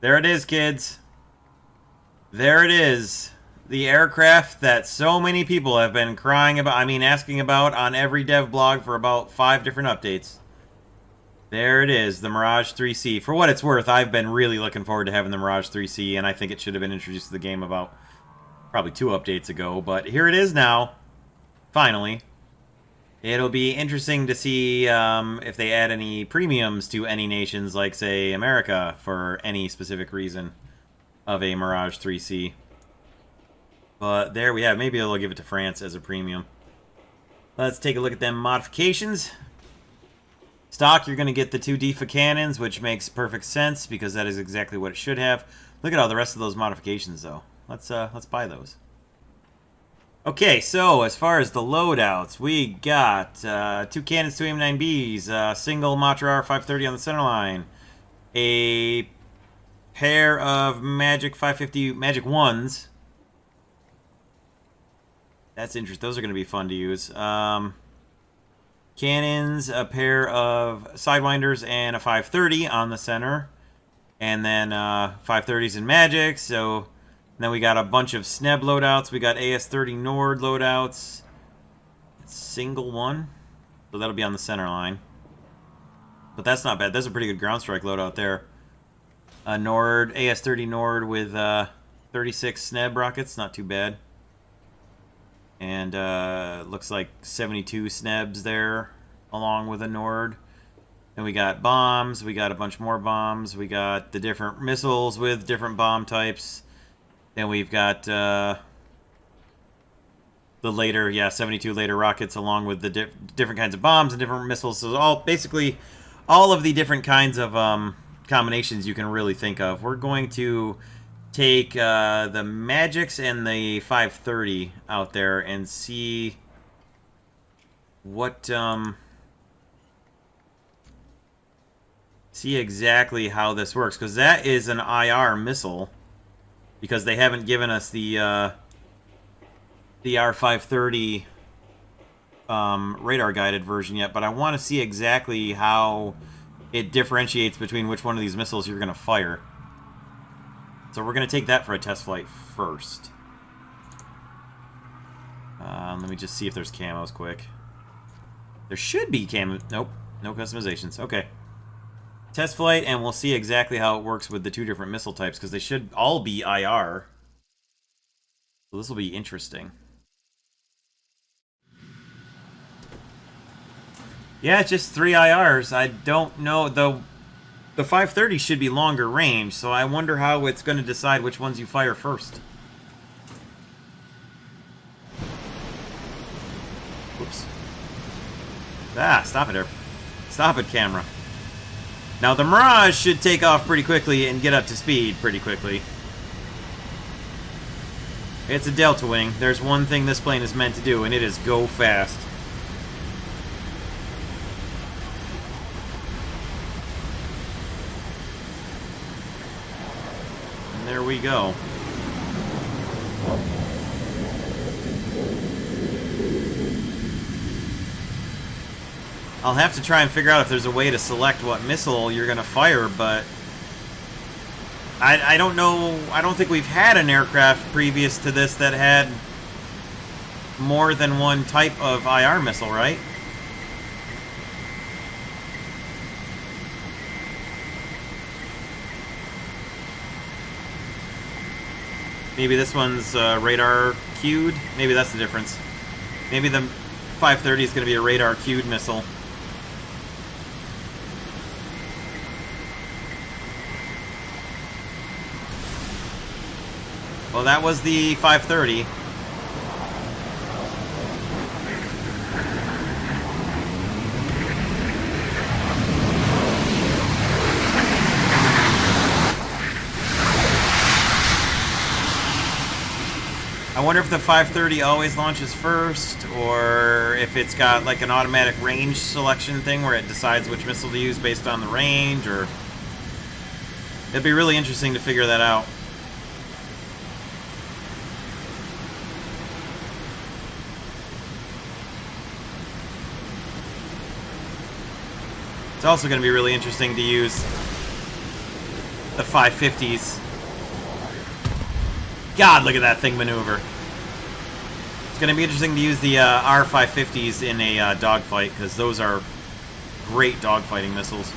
There it is, kids. There it is. The aircraft that so many people have been crying about, asking about on every dev blog for about 5 different updates. There it is, the Mirage 3C. For what it's worth, I've been really looking forward to having the Mirage 3C, and I think it should have been introduced to the game about probably 2 updates ago, but here it is now. Finally. It'll be interesting to see if they add any premiums to any nations, like, say, America, for any specific reason of a Mirage 3C. But there we have. Maybe they'll give it to France as a premium. Let's take a look at them modifications. Stock, you're going to get the 2 DEFA cannons, which makes perfect sense because that is exactly what it should have. Look at all the rest of those modifications, though. Let's buy those. Okay, so as far as the loadouts, we got 2 cannons, 2 AIM-9Bs, single Matra R530 on the center line, a pair of Magic 550 Magic 1s. That's interesting. Those are going to be fun to use. Cannons, a pair of Sidewinders, and a 530 on the center. And then 530s and Magic, so... Then we got a bunch of SNEB loadouts. We got AS-30 Nord loadouts. Single one. So that'll be on the center line. But that's not bad. That's a pretty good ground strike loadout there. Nord, AS-30 Nord with 36 SNEB rockets. Not too bad. And looks like 72 SNEBs there along with a Nord. And we got bombs. We got a bunch more bombs. We got the different missiles with different bomb types. Then we've got the later, 72 later rockets along with the different kinds of bombs and different missiles. So basically all of the different kinds of combinations you can really think of. We're going to take the Magics and the 530 out there and see what... see exactly how this works. Because that is an IR missile. Because they haven't given us the R530 radar-guided version yet, but I want to see exactly how it differentiates between which one of these missiles you're going to fire. So we're going to take that for a test flight first. Let me just see if there's camos quick. There should be camo... Nope, no customizations. Okay. Test flight, and we'll see exactly how it works with the 2 different missile types, because they should all be IR. So this will be interesting. Yeah, it's just 3 IRs. I don't know. The 530 should be longer range, so I wonder how it's going to decide which ones you fire first. Whoops. Ah, stop it there. Stop it, camera. Now, the Mirage should take off pretty quickly and get up to speed pretty quickly. It's a Delta Wing. There's one thing this plane is meant to do, and it is go fast. And there we go. I'll have to try and figure out if there's a way to select what missile you're going to fire, but I don't know. I don't think we've had an aircraft previous to this that had more than one type of IR missile, right? Maybe this one's radar queued. Maybe that's the difference. Maybe the 530 is going to be a radar queued missile. Well, that was the 530. I wonder if the 530 always launches first, or if it's got like an automatic range selection thing where it decides which missile to use based on the range, or... It'd be really interesting to figure that out. It's also going to be really interesting to use the 550s. God, look at that thing maneuver. It's going to be interesting to use the R550s in a dogfight, because those are great dogfighting missiles.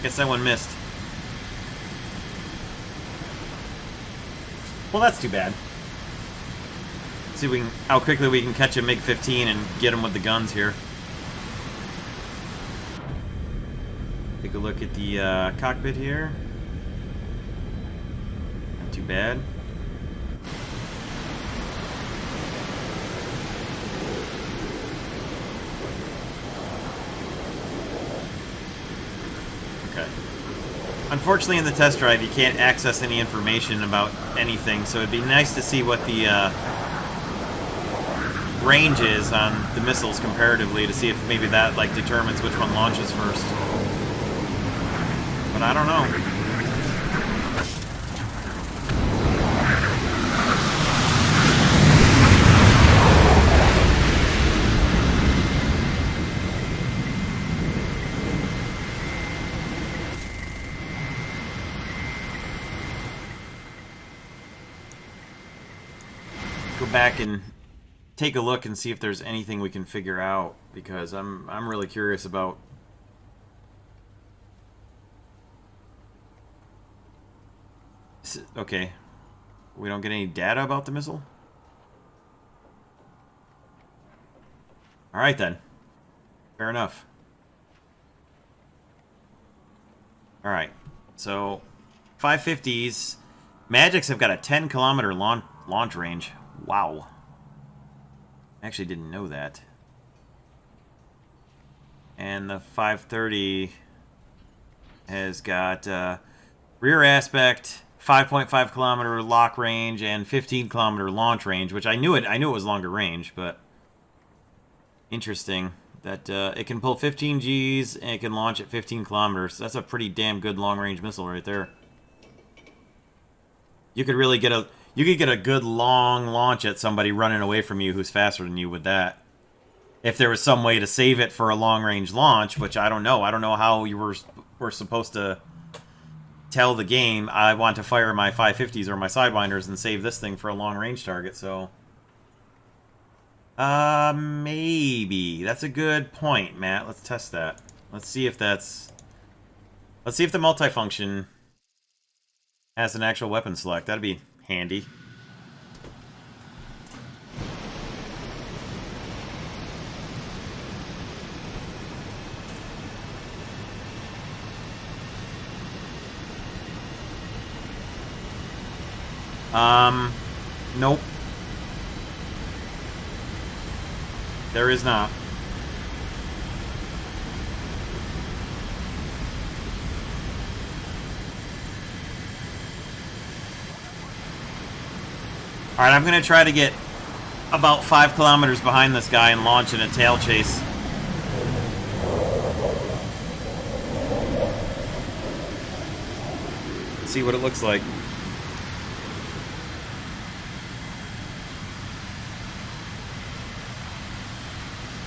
Guess that one missed. Well, that's too bad. See if we can, how quickly we can catch a MiG-15 and get him with the guns here. Take a look at the cockpit here. Not too bad. Okay. Unfortunately, in the test drive, you can't access any information about anything, so it'd be nice to see what the range is on the missiles comparatively, to see if maybe that like determines which one launches first. But I don't know. Go back and take a look and see if there's anything we can figure out, because I'm really curious about. Okay, we don't get any data about the missile. All right then, fair enough. All right, so 550s, Magics have got a 10-kilometer launch range. Wow. I actually didn't know that. And the 530 has got rear aspect, 5.5 kilometer lock range, and 15 kilometer launch range, which I knew it was longer range, but interesting that it can pull 15 Gs and it can launch at 15 kilometers. That's a pretty damn good long range missile right there. You could really get a good long launch at somebody running away from you who's faster than you with that. If there was some way to save it for a long-range launch, which I don't know. I don't know how you were supposed to tell the game, I want to fire my 550s or my Sidewinders and save this thing for a long-range target, so... maybe. That's a good point, Matt. Let's test that. Let's see if that's... Let's see if the multifunction has an actual weapon select. That'd be handy. Nope. There is not. Alright, I'm going to try to get about 5 kilometers behind this guy and launch in a tail chase. See what it looks like.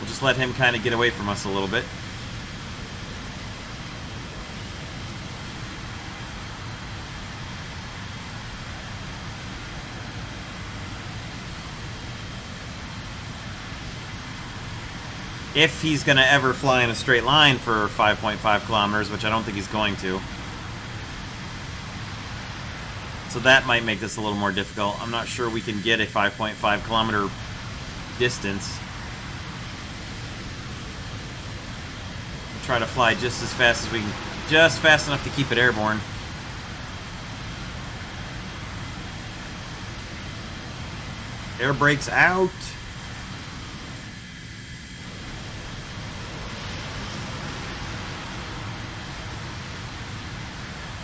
We'll just let him kind of get away from us a little bit. If he's going to ever fly in a straight line for 5.5 kilometers, which I don't think he's going to. So that might make this a little more difficult. I'm not sure we can get a 5.5 kilometer distance. We'll try to fly just as fast as we can. Just fast enough to keep it airborne. Air brakes out.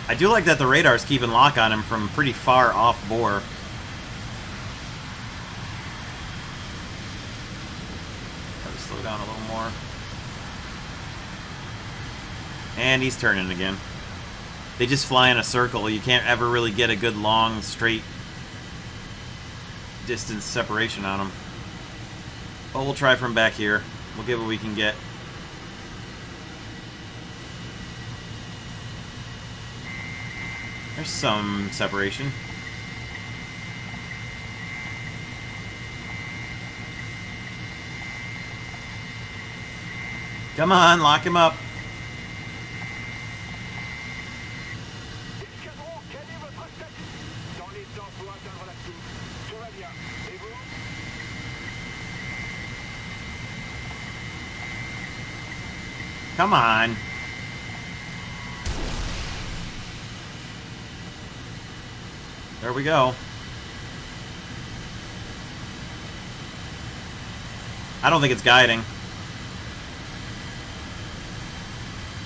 I do like that the radar's keeping lock on him from pretty far off bore. Gotta slow down a little more. And he's turning again. They just fly in a circle. You can't ever really get a good long, straight distance separation on them. But we'll try from back here. We'll get what we can get. There's some separation. Come on, lock him up. Come on. There we go. I don't think it's guiding.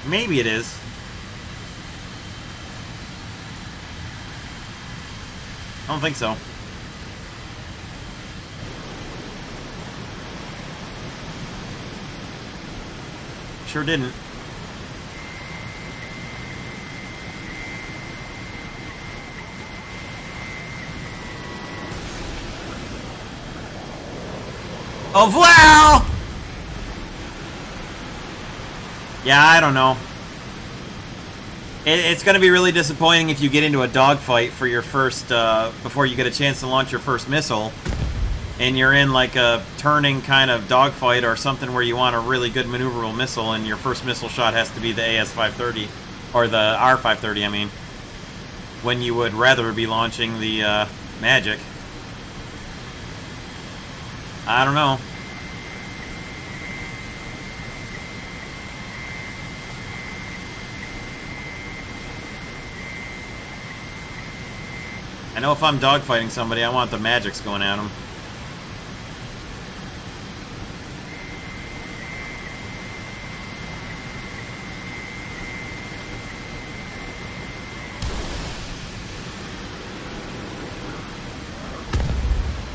Maybe it is. I don't think so. Sure didn't. Oh, wow! Yeah, I don't know. It's going to be really disappointing if you get into a dogfight for your first, before you get a chance to launch your first missile, and you're in like a turning kind of dogfight or something where you want a really good maneuverable missile, and your first missile shot has to be the AS-530, or the R-530, I mean, when you would rather be launching the Magic. I don't know. I know if I'm dogfighting somebody, I want the Magics going at them.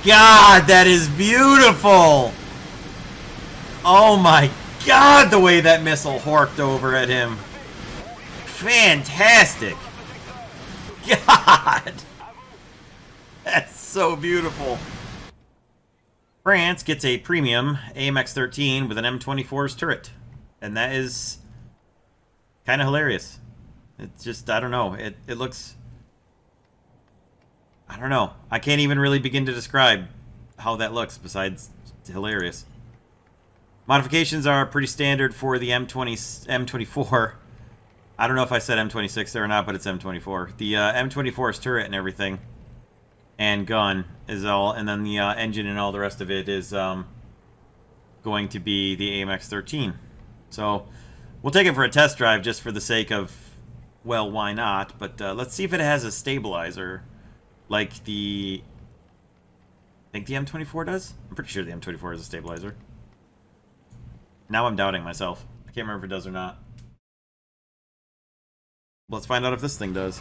God, that is beautiful! Oh my God, the way that missile horked over at him. Fantastic! God! That's so beautiful. France gets a premium AMX-13 with an M24's turret. And that is kind of hilarious. It's just, I don't know. It looks... I don't know. I can't even really begin to describe how that looks, besides hilarious. Modifications are pretty standard for the M24. I don't know if I said M26 there or not, but it's M24. The M24's turret and everything, and gun is all, and then the engine and all the rest of it is going to be the AMX-13. So we'll take it for a test drive just for the sake of, well, why not? But let's see if it has a stabilizer. Like the... I think the M24 does? I'm pretty sure the M24 has a stabilizer. Now I'm doubting myself. I can't remember if it does or not. Let's find out if this thing does.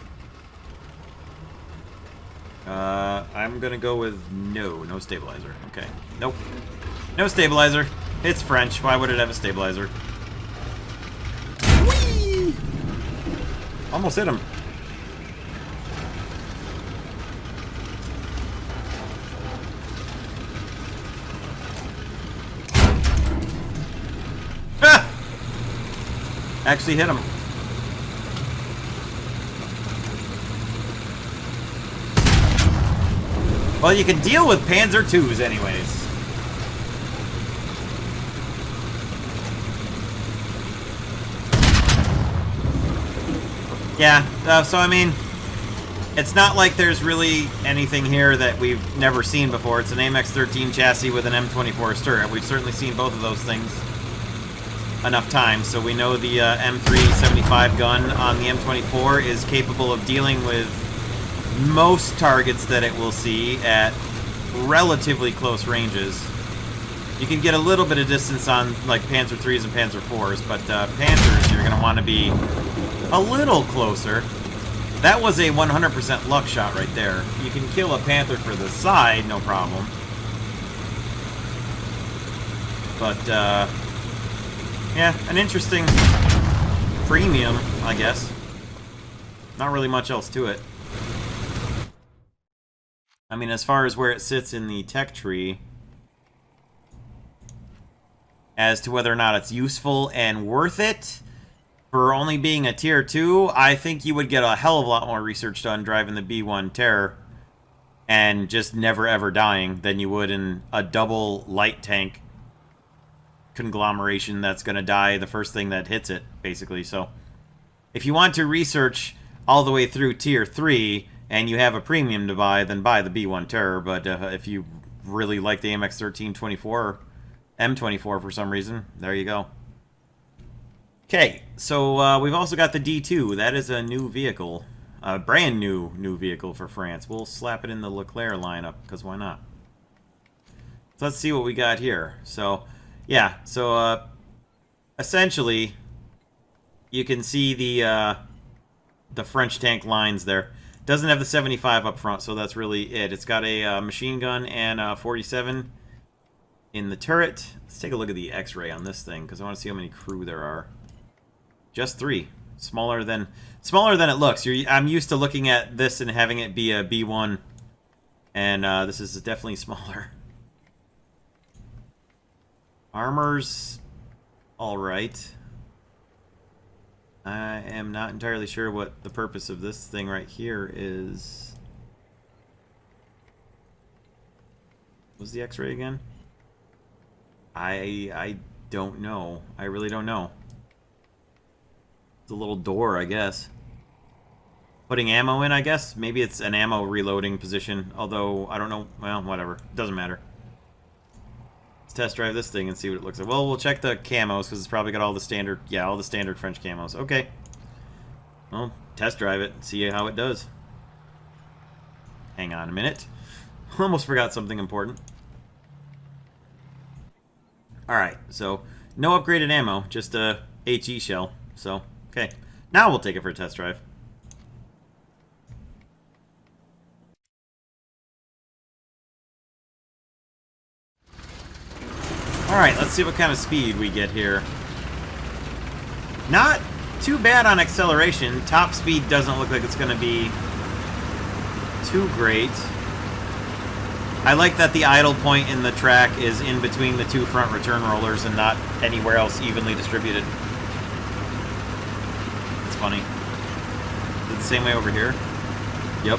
I'm gonna go with no stabilizer. Okay. Nope. No stabilizer. It's French. Why would it have a stabilizer? Whee! Almost hit him. Actually hit him. Well, you can deal with Panzer IIs anyways. Yeah, so I mean, it's not like there's really anything here that we've never seen before. It's an AMX-13 chassis with an M24 turret. We've certainly seen both of those things enough times, so we know the M375 gun on the M24 is capable of dealing with most targets that it will see at relatively close ranges. You can get a little bit of distance on like Panzer IIIs and Panzer IVs, but Panthers, you're going to want to be a little closer. That was a 100% luck shot right there. You can kill a Panther for the side, no problem. But, yeah, an interesting premium, I guess. Not really much else to it. I mean, as far as where it sits in the tech tree, as to whether or not it's useful and worth it, for only being a tier 2, I think you would get a hell of a lot more research done driving the B1 Terror and just never ever dying than you would in a double light tank conglomeration that's going to die the first thing that hits it, basically. So if you want to research all the way through tier 3 and you have a premium to buy, then buy the B1 Terror. But if you really like the AMX 1324 M24 for some reason, there you go. Okay, so we've also got the D2. That is a new vehicle. A brand new vehicle for France. We'll slap it in the Leclerc lineup, because why not? So let's see what we got here. So, yeah, so essentially, you can see the French tank lines there. Doesn't have the 75 up front, so that's really it. It's got a machine gun and a 47 in the turret. Let's take a look at the X-ray on this thing, because I want to see how many crew there are. Just 3. Smaller than it looks. I'm used to looking at this and having it be a B1, and this is definitely smaller. Armor's alright. I am not entirely sure what the purpose of this thing right here is. What was the X-ray again? I don't know. I really don't know. It's a little door, I guess. Putting ammo in, I guess? Maybe it's an ammo reloading position, although, I don't know. Well, whatever. Doesn't matter. Let's test drive this thing and see what it looks like. Well, we'll check the camos, because it's probably got all the standard, yeah, all the standard French camos. Okay. Well, test drive it and see how it does. Hang on a minute. Almost forgot something important. Alright, so no upgraded ammo, just a HE shell. So, okay. Now we'll take it for a test drive. Alright, let's see what kind of speed we get here. Not too bad on acceleration. Top speed doesn't look like it's going to be too great. I like that the idle point in the track is in between the 2 front return rollers and not anywhere else evenly distributed. It's funny. Is it the same way over here? Yep.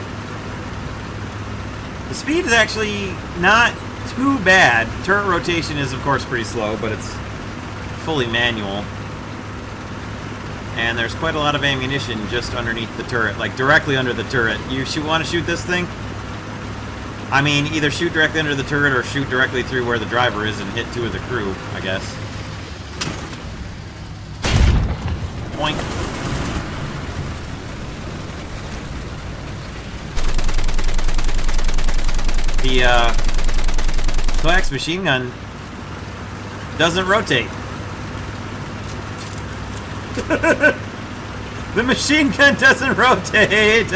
The speed is actually not too bad. Turret rotation is, of course, pretty slow, but it's fully manual. And there's quite a lot of ammunition just underneath the turret, like directly under the turret. You want to shoot this thing? I mean, either shoot directly under the turret or shoot directly through where the driver is and hit 2 of the crew, I guess. Boink. The coax machine gun doesn't rotate. The machine gun doesn't rotate.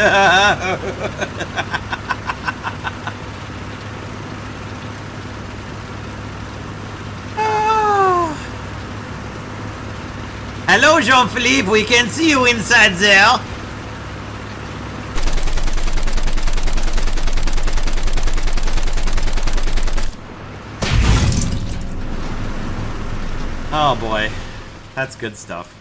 Hello, Jean-Philippe. We can see you inside there. Oh boy, that's good stuff.